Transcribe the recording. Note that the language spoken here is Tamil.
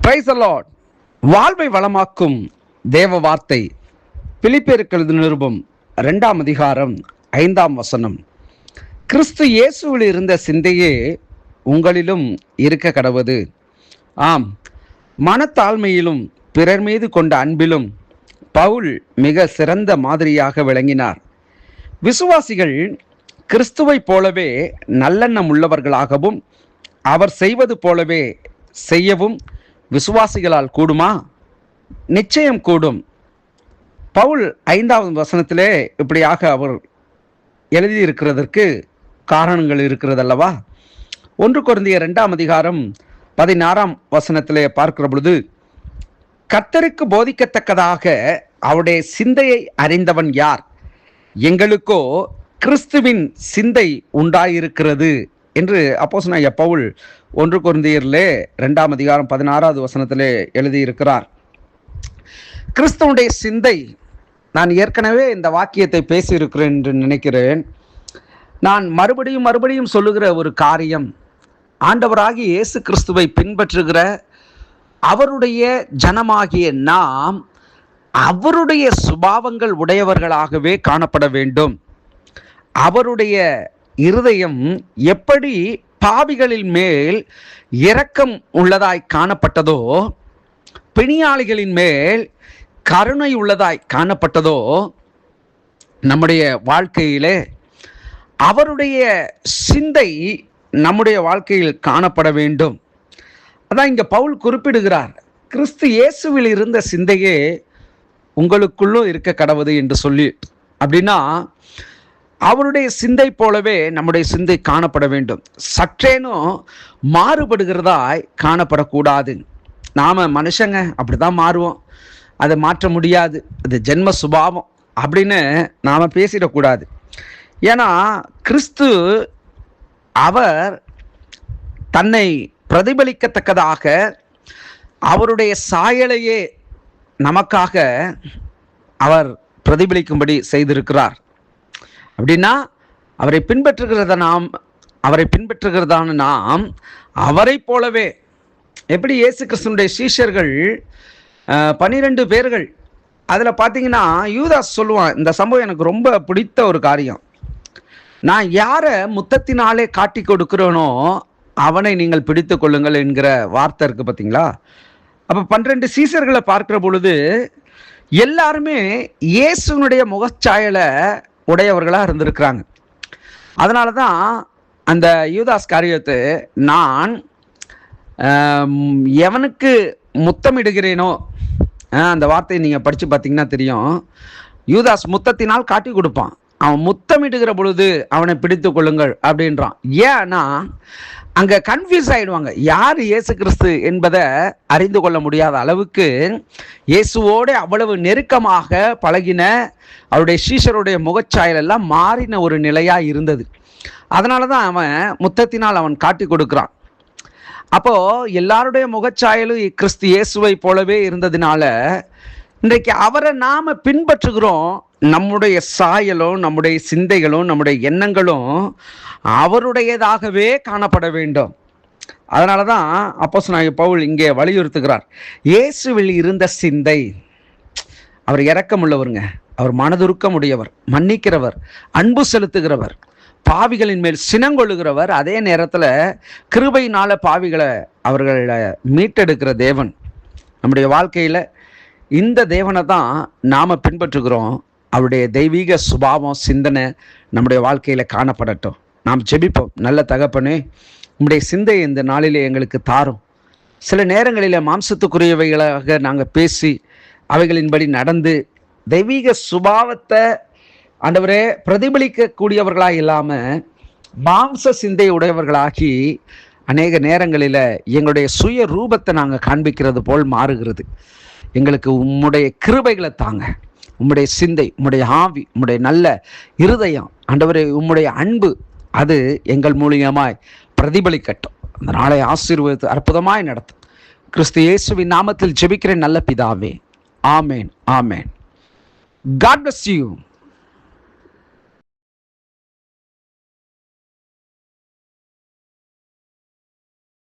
Praise the Lord. வாழ்வை வளமாக்கும் தேவ வார்த்தை. பிலிப்பியருக்கு எழுதின நிருபம் 2ஆம் அதிகாரம் 5ஆம் வசனம். கிறிஸ்து இயேசுவில் இருந்த சிந்தையே உங்களிலும் இருக்க கடவது. ஆம், மனத்தாழ்மையிலும் பிறர் மீது கொண்ட அன்பிலும் பவுல் மிக சிறந்த மாதிரியாக விளங்கினார். விசுவாசிகள் கிறிஸ்துவை போலவே நல்லெண்ணம் உள்ளவர்களாகவும் அவர் செய்வது போலவே செய்யவும் விசுவாசிகளால் கூடுமா? நிச்சயம் கூடும். பவுல் 5ஆவது வசனத்திலே இப்படியாக அவர் எழுதியிருக்கிறதற்கு காரணங்கள் இருக்கிறதல்லவா? 1 கொரிந்தியர் 2ஆம் அதிகாரம் 16ஆம் வசனத்திலே பார்க்கிற பொழுது, கர்த்தருக்கு போதிக்கத்தக்கதாக அவருடைய சிந்தையை அறிந்தவன் யார்? எங்களுக்கோ கிறிஸ்துவின் சிந்தை உண்டாயிருக்கிறது என்று அப்போஸ்தலனாகிய பவுல் 1 கொரிந்தியரிலே 2ஆம் அதிகாரம் 16ஆவது வசனத்திலே எழுதியிருக்கிறார். கிறிஸ்துவுடைய சிந்தை, நான் ஏற்கனவே இந்த வாக்கியத்தை பேசியிருக்கிறேன் என்று நினைக்கிறேன். நான் மறுபடியும் சொல்லுகிற ஒரு காரியம், ஆண்டவராகிய இயேசு கிறிஸ்துவை பின்பற்றுகிற அவருடைய ஜனமாகிய நாம் அவருடைய சுபாவங்கள் உடையவர்களாகவே காணப்பட வேண்டும். அவருடைய இருதயம் எப்படி பாவிகளின் மேல் இரக்கம் உள்ளதாய் காணப்பட்டதோ, பிணியாளிகளின் மேல் கருணை உள்ளதாய் காணப்பட்டதோ, நம்முடைய வாழ்க்கையிலே அவருடைய சிந்தை நம்முடைய வாழ்க்கையில் காணப்பட வேண்டும். அதான் இங்க பவுல் குறிப்பிடுகிறார், கிறிஸ்து இயேசுவில் இருந்த சிந்தையே உங்களுக்குள்ளும் இருக்க கடவுது என்று சொல்லி. அப்படின்னா அவருடைய சிந்தை போலவே நம்முடைய சிந்தை காணப்பட வேண்டும். சற்றேனும் மாறுபடுகிறதாய் காணப்படக்கூடாது. நாம் மனுஷங்க அப்படிதான் மாறுவோம், அதை மாற்ற முடியாது, அது ஜென்ம சுபாவம் அப்படின்னு நாம் பேசிடக்கூடாது. ஏன்னா கிறிஸ்து அவர் தன்னை பிரதிபலிக்கத்தக்கதாக அவருடைய சாயலையே நமக்காக அவர் பிரதிபலிக்கும்படி செய்திருக்கிறார். அப்படின்னா அவரை பின்பற்றுகிறதான நாம் அவரை போலவே, எப்படி இயேசு கிறிஸ்துனுடைய சீஷர்கள் 12 பேர்கள், அதில் பார்த்தீங்கன்னா யூதாஸ் சொல்லுவான், இந்த சம்பவம் எனக்கு ரொம்ப பிடித்த ஒரு காரியம், நான் யாரை முத்தத்தினாலே காட்டி கொடுக்கிறேனோ அவனை நீங்கள் பிடித்து கொள்ளுங்கள் என்கிற வார்த்தை இருக்கு பார்த்தீங்களா? அப்போ 12 சீஷர்களை பார்க்கிற பொழுது எல்லாருமே இயேசுனுடைய முகச்சாயலை உடையவர்களாக இருந்திருக்கிறாங்க. அதனால தான் அந்த யூதாஸ் காரியத்தை, நான் எவனுக்கு முத்தமிடுகிறேனோ, அந்த வார்த்தையை நீங்கள் படித்து பார்த்தீங்கன்னா தெரியும். யூதாஸ் முத்தத்தினால் காட்டி கொடுப்பான், அவன் முத்தமிடுகிற பொழுது அவனை பிடித்து கொள்ளுங்கள் அப்படின்றான். ஏன்னா அங்கே கன்ஃபியூஸ் ஆகிடுவாங்க, யார் இயேசு கிறிஸ்து என்பதை அறிந்து கொள்ள முடியாத அளவுக்கு இயேசுவோடு அவ்வளவு நெருக்கமாக பழகின அவருடைய சீஷருடைய முகச்சாயல் எல்லாம் மாறின ஒரு நிலையாக இருந்தது. அதனால தான் அவன் முத்தத்தினால் அவன் காட்டி கொடுக்குறான். அப்போது எல்லாருடைய முகச்சாயலும் கிறிஸ்து இயேசுவை போலவே இருந்ததுனால இன்றைக்கு அவரை நாம் பின்பற்றுகிறோம். நம்முடைய சாயலும் நம்முடைய சிந்தைகளும் நம்முடைய எண்ணங்களும் அவருடையதாகவே காணப்பட வேண்டும். அதனால தான் அப்போஸ்தலனாகிய பவுல் இங்கே வலியுறுத்துகிறார், இயேசுவில் இருந்த சிந்தை. அவர் இரக்கமுள்ளவருங்க, அவர் மனதுருக்கமுடையவர், மன்னிக்கிறவர், அன்பு செலுத்துகிறவர், பாவிகளின் மேல் சினங்கொள்ளுகிறவர், அதே நேரத்தில் கிருபையினால பாவிகளை அவர்களை மீட்டெடுக்கிற தேவன். நம்முடைய வாழ்க்கையில் இந்த தேவனை தான் நாம் பின்பற்றுகிறோம். அவருடைய தெய்வீக சுபாவம், சிந்தனை நம்முடைய வாழ்க்கையில் காணப்படட்டும். நாம் ஜெபிப்போம். நல்ல தகப்பனே, உம்முடைய சிந்தை இந்த நாளிலே எங்களுக்கு தாரும். சில நேரங்களில் மாம்சத்துக்குரியவைகளாக நாங்கள் பேசி அவைகளின்படி நடந்து தெய்வீக சுபாவத்தை ஆண்டவரே பிரதிபலிக்கக்கூடியவர்களாக இல்லாமல் மாம்ச சிந்தை உடையவர்களாகி அநேக நேரங்களில் எங்களுடைய சுய ரூபத்தை நாங்கள் காண்பிக்கிறது போல் மாறுகிறது. எங்களுக்கு உம்முடைய கிருபைகளை தாங்க. உம்முடைய சிந்தை, உம்முடைய ஆவி, உம்முடைய நல்ல இருதயம் ஆண்டவரே, உம்முடைய அன்பு அது எங்கள் மூலியமாய் பிரதிபலிக்கட்டும். அந்த நாளை ஆசீர்வதித்து அற்புதமாய் நடத்தும். கிறிஸ்து இயேசுவின் நாமத்தில் ஜெபிக்கிறேன் நல்ல பிதாவே. ஆமேன், ஆமேன். God bless you.